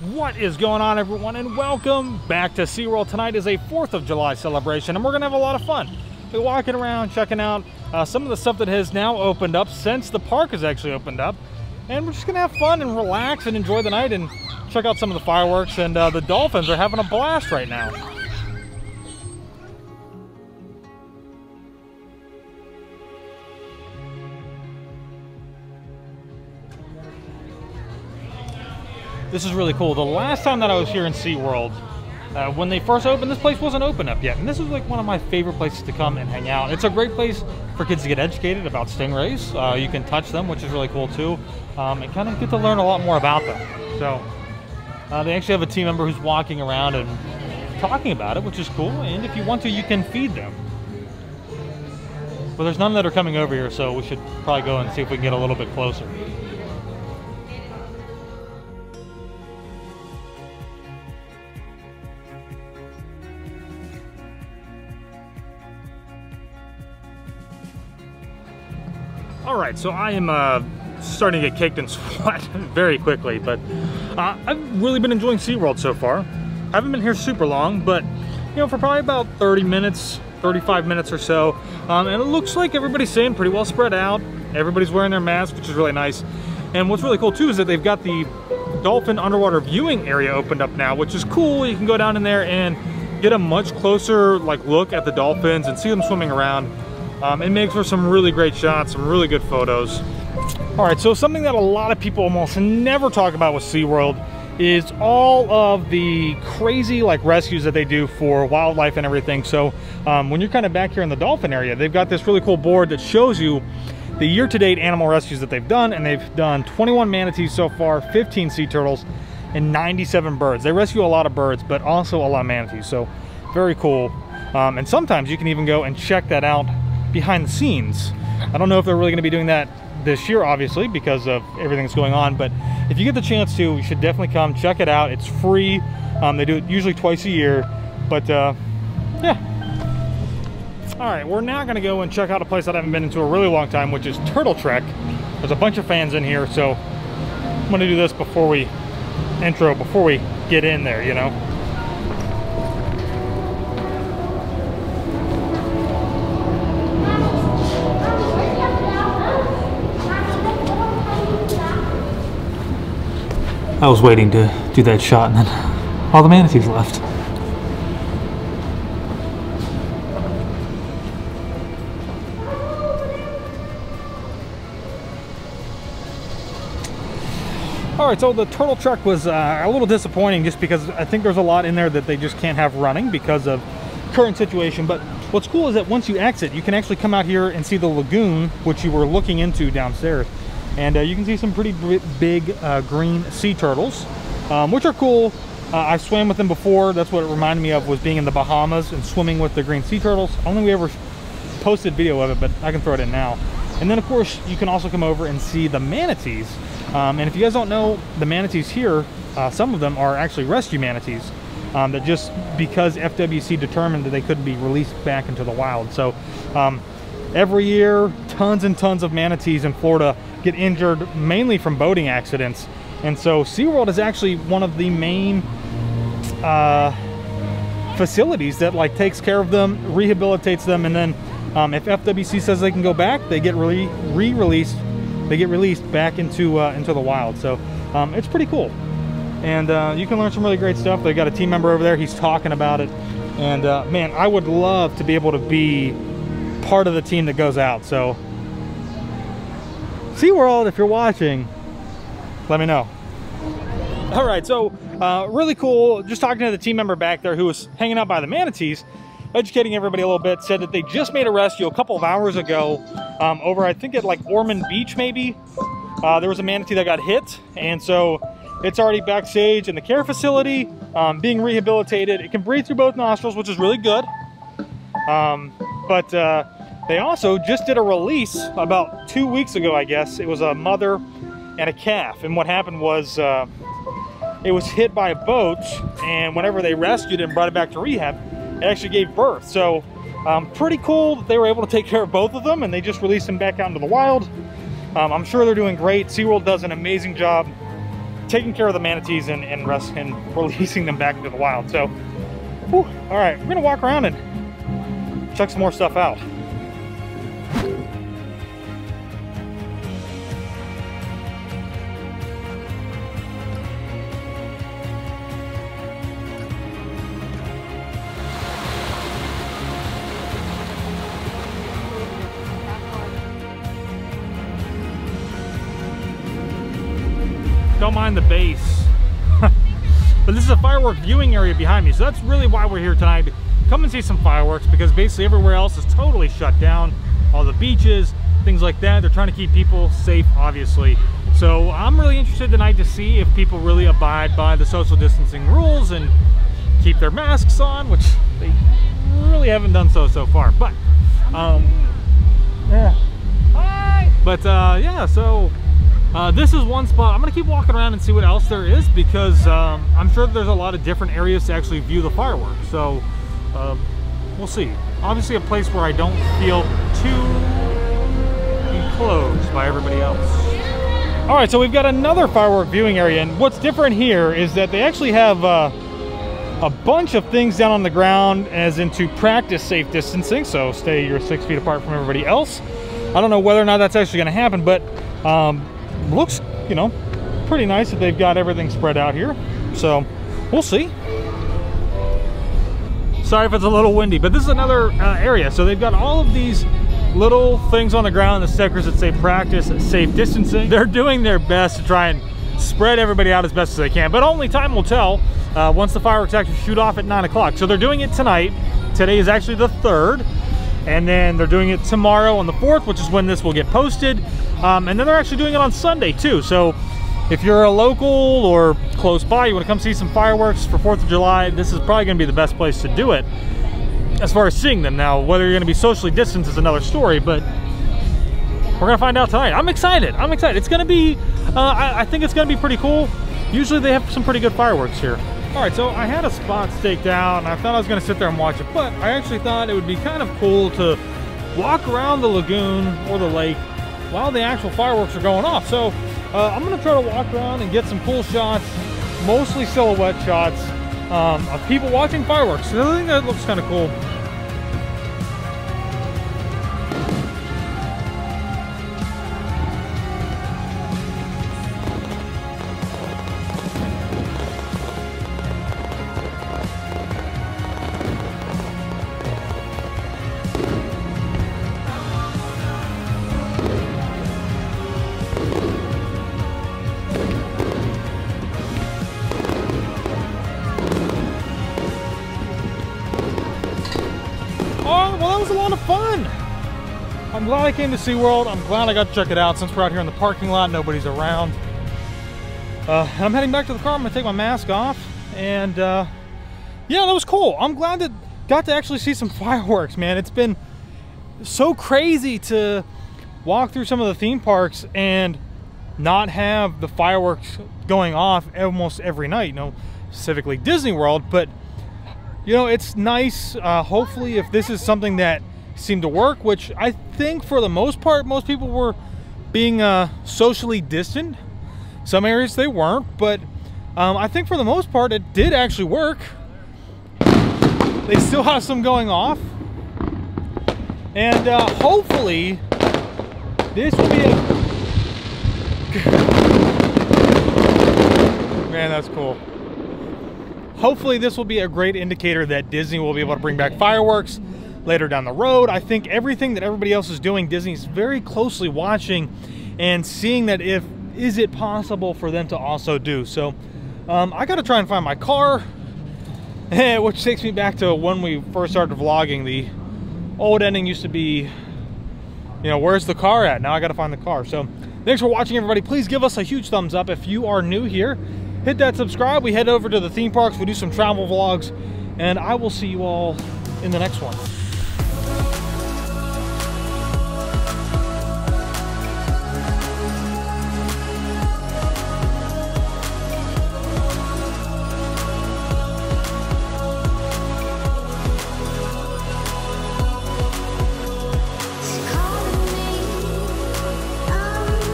What is going on, everyone, and welcome back to SeaWorld. Tonight is a 4th of July celebration, and we're gonna have a lot of fun. We're walking around, checking out some of the stuff that has now opened up since the park has actually opened up, and we're just gonna have fun and relax and enjoy the night and check out some of the fireworks. And the dolphins are having a blast right now. This is really cool. The last time that I was here in SeaWorld, when they first opened, this place wasn't open up yet. And this is like one of my favorite places to come and hang out. It's a great place for kids to get educated about stingrays. You can touch them, which is really cool too. And kind of get to learn a lot more about them. So they actually have a team member who's walking around and talking about it, which is cool. And if you want to, you can feed them. But there's none that are coming over here, so we should probably go and see if we can get a little bit closer. All right, so I am starting to get caked in sweat very quickly, but I've really been enjoying SeaWorld so far. I haven't been here super long, but you know, for probably about 30 minutes, 35 minutes or so. And it looks like everybody's staying pretty well spread out. Everybody's wearing their masks, which is really nice. And what's really cool too is that they've got the dolphin underwater viewing area opened up now, which is cool. You can go down in there and get a much closer look at the dolphins and see them swimming around. It makes for some really great shots, some really good photos. All right, so something that a lot of people almost never talk about with SeaWorld is all of the crazy rescues that they do for wildlife and everything. So when you're kind of back here in the dolphin area, they've got this really cool board that shows you the year-to-date animal rescues that they've done, and they've done 21 manatees so far, 15 sea turtles, and 97 birds. They rescue a lot of birds, but also a lot of manatees, so very cool. And sometimes you can even go and check that out behind the scenes. I don't know if they're really going to be doing that this year, obviously, because of everything that's going on, but if you get the chance to, you should definitely come check it out. It's free. They do it usually twice a year, but yeah. All right, we're now going to go and check out a place that I haven't been into a really long time, which is Turtle Trek. There's a bunch of fans in here, so I'm going to do this before we get in there, you know. I was waiting to do that shot, and then all the manatees left. All right, so the Turtle Trek was a little disappointing just because I think there's a lot in there that they just can't have running because of current situation. But what's cool is that once you exit, you can actually come out here and see the lagoon, which you were looking into downstairs. And you can see some pretty big green sea turtles, which are cool. I swam with them before. That's what it reminded me of, was being in the Bahamas and swimming with the green sea turtles. I don't think we ever posted video of it, but I can throw it in now. And then, of course, you can also come over and see the manatees. And if you guys don't know, the manatees here, some of them are actually rescue manatees that just because FWC determined that they couldn't be released back into the wild. So every year, tons and tons of manatees in Florida get injured mainly from boating accidents, and so SeaWorld is actually one of the main facilities that takes care of them, rehabilitates them, and then if FWC says they can go back, they get re-released. They get released back into the wild. So it's pretty cool, and you can learn some really great stuff. They've got a team member over there. He's talking about it, and man, I would love to be able to be part of the team that goes out. So SeaWorld, if you're watching, let me know. All right, so really cool. Just talking to the team member back there who was hanging out by the manatees, educating everybody a little bit, said that they just made a rescue a couple of hours ago over, I think, at Ormond Beach, maybe. There was a manatee that got hit, and so it's already backstage in the care facility, being rehabilitated. It can breathe through both nostrils, which is really good. But they also just did a release about 2 weeks ago, I guess. It was a mother and a calf, and what happened was it was hit by a boat, and whenever they rescued it and brought it back to rehab, it actually gave birth. So pretty cool that they were able to take care of both of them, and they just released them back out into the wild. I'm sure they're doing great. SeaWorld does an amazing job taking care of the manatees and releasing them back into the wild. So, whew, all right, we're gonna walk around and check some more stuff out. Don't mind the bass. But this is a firework viewing area behind me, so that's really why we're here tonight. Come and see some fireworks, because basically everywhere else is totally shut down. All the beaches, things like that. They're trying to keep people safe, obviously. So I'm really interested tonight to see if people really abide by the social distancing rules and keep their masks on, which they really haven't done so far. But yeah. Hi. But yeah, so this is one spot. I'm gonna keep walking around and see what else there is, because I'm sure there's a lot of different areas to actually view the fireworks. So we'll see. Obviously a place where I don't feel too enclosed by everybody else. All right, so we've got another firework viewing area, and what's different here is that they actually have a bunch of things down on the ground as into practice safe distancing. So stay your 6 feet apart from everybody else. I don't know whether or not that's actually gonna happen, but looks, you know, pretty nice that they've got everything spread out here. So we'll see. Sorry if it's a little windy, but this is another area. So they've got all of these little things on the ground, the stickers that say practice safe distancing. They're doing their best to try and spread everybody out as best as they can, but only time will tell once the fireworks actually shoot off at 9 o'clock. So they're doing it tonight. Today is actually the 3rd. And then they're doing it tomorrow on the 4th, which is when this will get posted. And then they're actually doing it on Sunday too. So if you're a local or close by, you want to come see some fireworks for 4th of July, this is probably going to be the best place to do it as far as seeing them. Now, whether you're going to be socially distanced is another story, but we're going to find out tonight. I'm excited. I'm excited. It's going to be, I think it's going to be pretty cool. Usually they have some pretty good fireworks here. All right, so I had a spot staked out, and I thought I was going to sit there and watch it, but I actually thought it would be kind of cool to walk around the lagoon or the lake while the actual fireworks are going off. So I'm going to try to walk around and get some cool shots, mostly silhouette shots of people watching fireworks. So I think that looks kind of cool. Was a lot of fun. I'm glad I came to SeaWorld. I'm glad I got to check it out. Since we're out here in the parking lot, nobody's around. I'm heading back to the car. I'm gonna take my mask off, and yeah, that was cool. I'm glad that got to actually see some fireworks, man. It's been so crazy to walk through some of the theme parks and not have the fireworks going off almost every night. You know, specifically Disney World, but you know, it's nice. Hopefully, if this is something that seemed to work, which I think for the most part, most people were being socially distant. Some areas they weren't, but I think for the most part, it did actually work. They still have some going off. And hopefully, this will be a... Man, that's cool. Hopefully this will be a great indicator that Disney will be able to bring back fireworks later down the road. I think everything that everybody else is doing, Disney's very closely watching and seeing that is it possible for them to also do. So I got to try and find my car, which takes me back to when we first started vlogging. The old ending used to be, you know, where's the car at? Now I got to find the car. So thanks for watching, everybody. Please give us a huge thumbs up if you are new here. Hit that subscribe. We head over to the theme parks. We do some travel vlogs, and I will see you all in the next one.